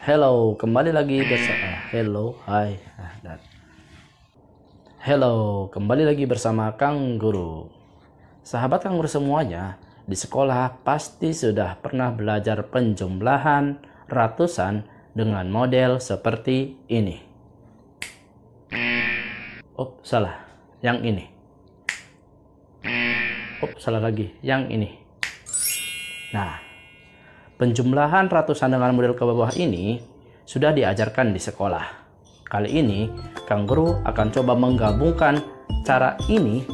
Hello, kembali lagi bersama Hello, hai. Hello, kembali lagi bersama Kang Guru. Sahabat Kang Guru semuanya, di sekolah pasti sudah pernah belajar penjumlahan ratusan dengan model seperti ini. Oh, salah. Yang ini. Oh, salah lagi. Yang ini. Nah, penjumlahan ratusan dengan model ke bawah ini sudah diajarkan di sekolah. Kali ini, Kang Guru akan coba menggabungkan cara ini,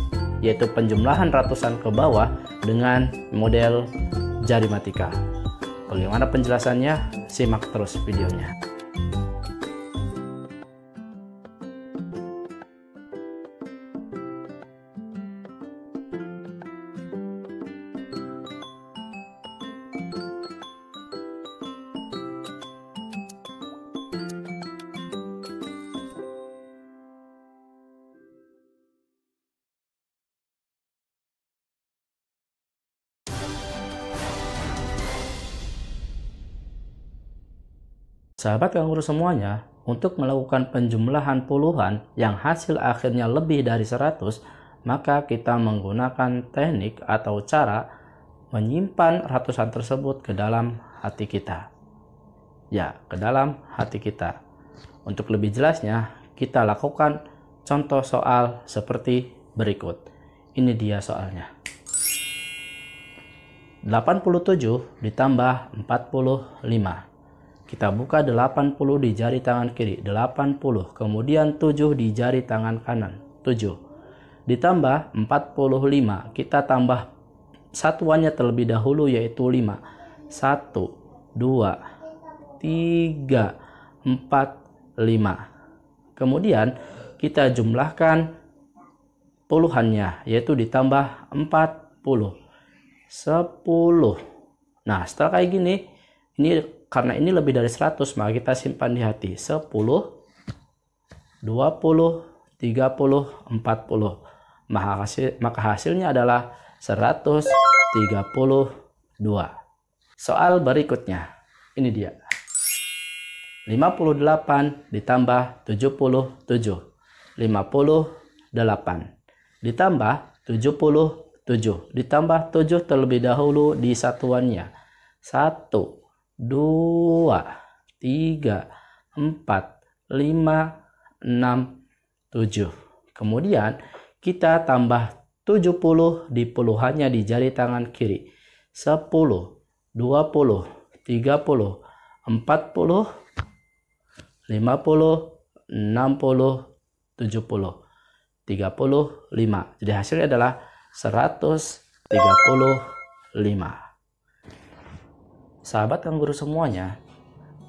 yaitu penjumlahan ratusan ke bawah dengan model jari matika. Bagaimana penjelasannya? Simak terus videonya. Sahabat Kang Guru semuanya, untuk melakukan penjumlahan puluhan yang hasil akhirnya lebih dari 100, maka kita menggunakan teknik atau cara menyimpan ratusan tersebut ke dalam hati kita. Ya, ke dalam hati kita. Untuk lebih jelasnya, kita lakukan contoh soal seperti berikut. Ini dia soalnya. 87 ditambah 45. Kita buka 80 di jari tangan kiri, 80. Kemudian 7 di jari tangan kanan, 7. Ditambah 45, kita tambah satuannya terlebih dahulu yaitu 5. 1, 2, 3, 4, 5. Kemudian kita jumlahkan puluhannya yaitu ditambah 40. 10. Nah, setelah kayak gini, karena ini lebih dari 100, maka kita simpan di hati. 10, 20, 30, 40. Maka hasilnya adalah 132. Soal berikutnya. Ini dia. 58 ditambah 77. 58. Ditambah 77. Ditambah 7 terlebih dahulu di satuannya. 1, 2, 3, 4, 5, 6, 7. Kemudian kita tambah 70 di puluhannya di jari tangan kiri. 10, 20, 30, 40, 50, 60, 70, 35. Jadi hasilnya adalah 135. Sahabat Kang Guru semuanya,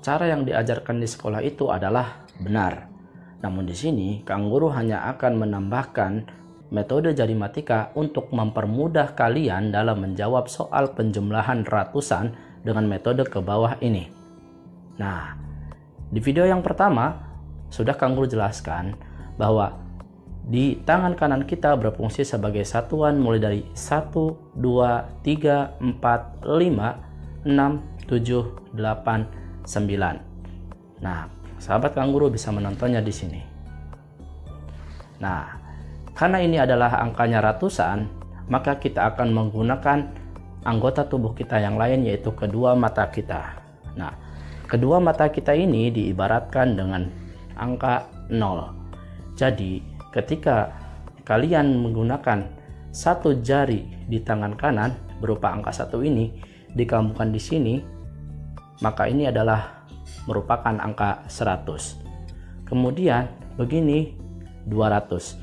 cara yang diajarkan di sekolah itu adalah benar. Namun di sini Kang Guru hanya akan menambahkan metode jari matika untuk mempermudah kalian dalam menjawab soal penjumlahan ratusan dengan metode ke bawah ini. Nah, di video yang pertama sudah Kang Guru jelaskan bahwa di tangan kanan kita berfungsi sebagai satuan mulai dari 1, 2, 3, 4, 5, 6, 7, 8, 9. Nah, sahabat Kang Guru bisa menontonnya di sini. Nah, karena ini adalah angkanya ratusan, maka kita akan menggunakan anggota tubuh kita yang lain, yaitu kedua mata kita. Nah, kedua mata kita ini diibaratkan dengan angka 0. Jadi, ketika kalian menggunakan satu jari di tangan kanan berupa angka 1 ini, digabungkan di sini, maka ini adalah merupakan angka 100. Kemudian begini 200.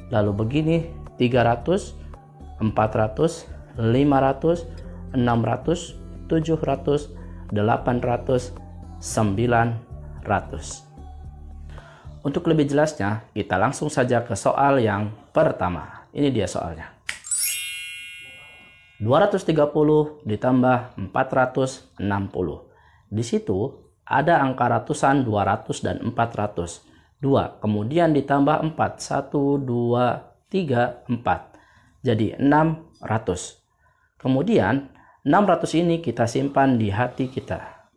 Lalu begini 300, 400, 500, 600, 700, 800, 900. Untuk lebih jelasnya, kita langsung saja ke soal yang pertama. Ini dia soalnya. 230 ditambah 460. Di situ ada angka ratusan 200 dan 400. 2, kemudian ditambah 4. 1, 2, 3, 4. Jadi 600. Kemudian 600 ini kita simpan di hati kita.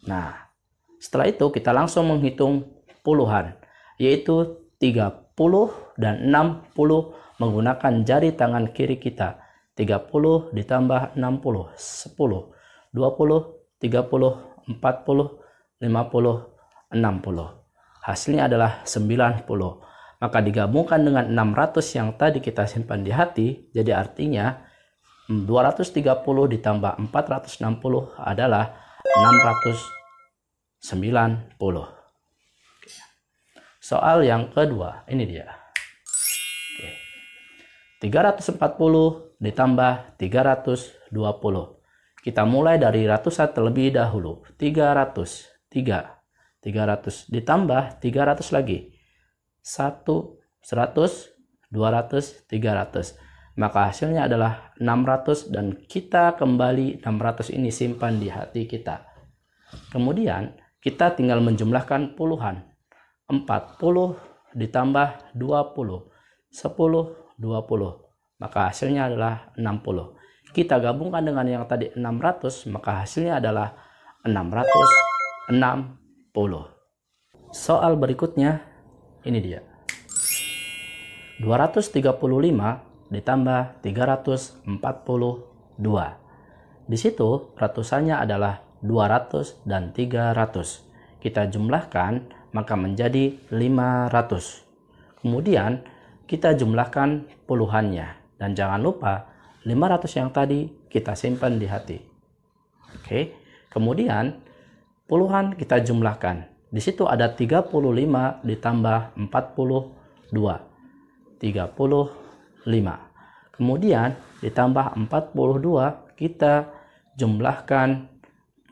Nah, setelah itu kita langsung menghitung puluhan, yaitu 30 dan 60 menggunakan jari tangan kiri kita. 30 ditambah 60, 10, 20, 30, 40, 50, 60. Hasilnya adalah 90. Maka digabungkan dengan 600 yang tadi kita simpan di hati, jadi artinya 230 ditambah 460 adalah 690. Soal yang kedua, ini dia. 340 ditambah 320. Kita mulai dari ratusan terlebih dahulu. 300 ditambah 300 lagi. 100, 200, 300. Maka hasilnya adalah 600 dan kita kembali 600 ini simpan di hati kita. Kemudian kita tinggal menjumlahkan puluhan. 40 ditambah 20. 10, 20. Maka hasilnya adalah 60. Kita gabungkan dengan yang tadi 600, maka hasilnya adalah 660. Soal berikutnya, ini dia. 235 ditambah 342. Di situ ratusannya adalah 200 dan 300. Kita jumlahkan maka menjadi 500. Kemudian kita jumlahkan puluhannya. Dan jangan lupa 500 yang tadi kita simpan di hati. Oke. Kemudian puluhan kita jumlahkan. Di situ ada 35 ditambah 42. 35. Kemudian ditambah 42 kita jumlahkan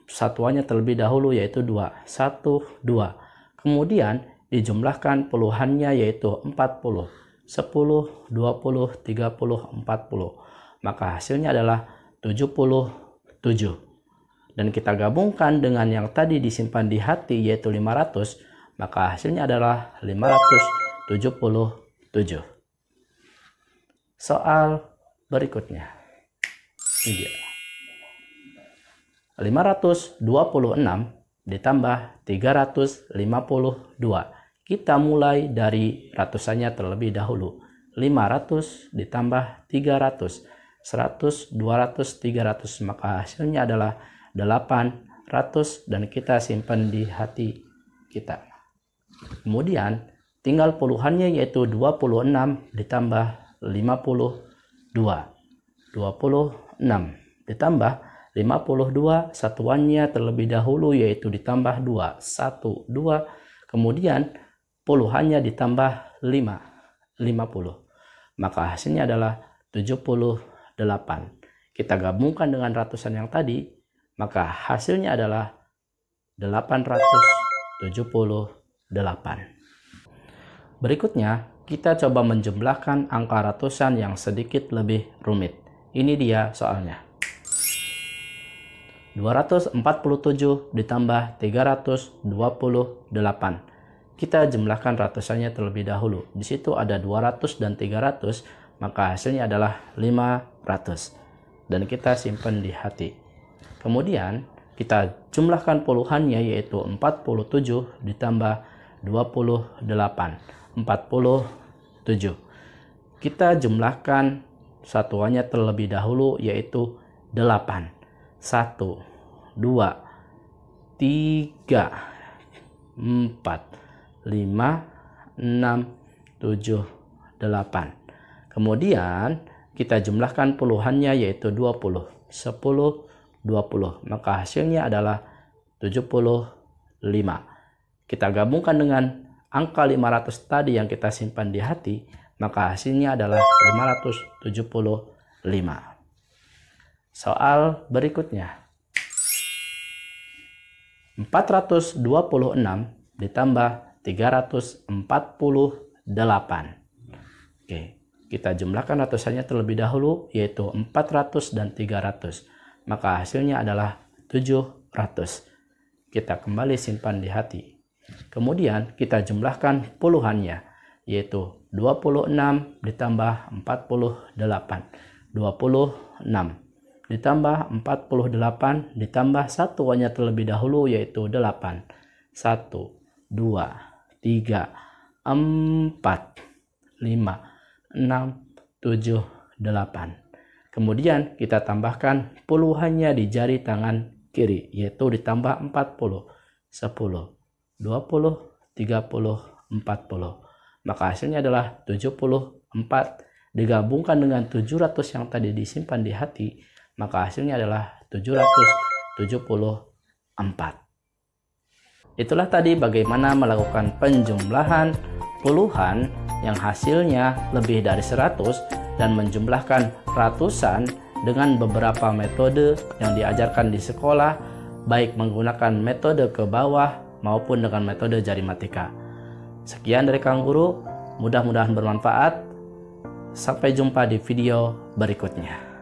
satuannya terlebih dahulu yaitu 2. 1, 2. Kemudian dijumlahkan puluhannya yaitu 40. 10, 20, 30, 40. Maka hasilnya adalah 77. Dan kita gabungkan dengan yang tadi disimpan di hati yaitu 500, maka hasilnya adalah 577. Soal berikutnya. Ini dia. 526 ditambah 352. Kita mulai dari ratusannya terlebih dahulu. 500 ditambah 300. 100, 200, 300. Maka hasilnya adalah 800 dan kita simpan di hati kita. Kemudian tinggal puluhannya yaitu 26 ditambah 52. 26 ditambah 52 satuannya terlebih dahulu yaitu ditambah 2. 1, 2. Kemudian puluhannya ditambah 5. 50. Maka hasilnya adalah 78. Kita gabungkan dengan ratusan yang tadi, maka hasilnya adalah 878. Berikutnya, kita coba menjumlahkan angka ratusan yang sedikit lebih rumit. Ini dia soalnya. 247 ditambah 328. Kita jumlahkan ratusannya terlebih dahulu. Di situ ada 200 dan 300, maka hasilnya adalah 500. Dan kita simpan di hati. Kemudian kita jumlahkan puluhannya yaitu 47 ditambah 28. 47. Kita jumlahkan satuannya terlebih dahulu yaitu 8. 1, 2, 3, 4, 5, 6, 7, 8. Kemudian kita jumlahkan puluhannya yaitu 20. 10, 20. Maka hasilnya adalah 75. Kita gabungkan dengan angka 500 tadi yang kita simpan di hati, maka hasilnya adalah 575. Soal berikutnya. 426 ditambah 348. Oke, kita jumlahkan ratusannya terlebih dahulu yaitu 400 dan 300. Maka hasilnya adalah 700. Kita kembali simpan di hati. Kemudian kita jumlahkan puluhannya yaitu 26 ditambah 48. 26. ditambah 48 ditambah 1 hanya terlebih dahulu yaitu 8. 1, 2, 3, 4, 5, 6, 7, 8. Kemudian kita tambahkan puluhannya di jari tangan kiri yaitu ditambah 40, 10, 20, 30, 40. Maka hasilnya adalah 74 digabungkan dengan 700 yang tadi disimpan di hati, maka hasilnya adalah 774. Itulah tadi bagaimana melakukan penjumlahan puluhan yang hasilnya lebih dari 100 dan menjumlahkan ratusan dengan beberapa metode yang diajarkan di sekolah, baik menggunakan metode ke bawah maupun dengan metode jari matika. Sekian dari Kang Guru, mudah-mudahan bermanfaat. Sampai jumpa di video berikutnya.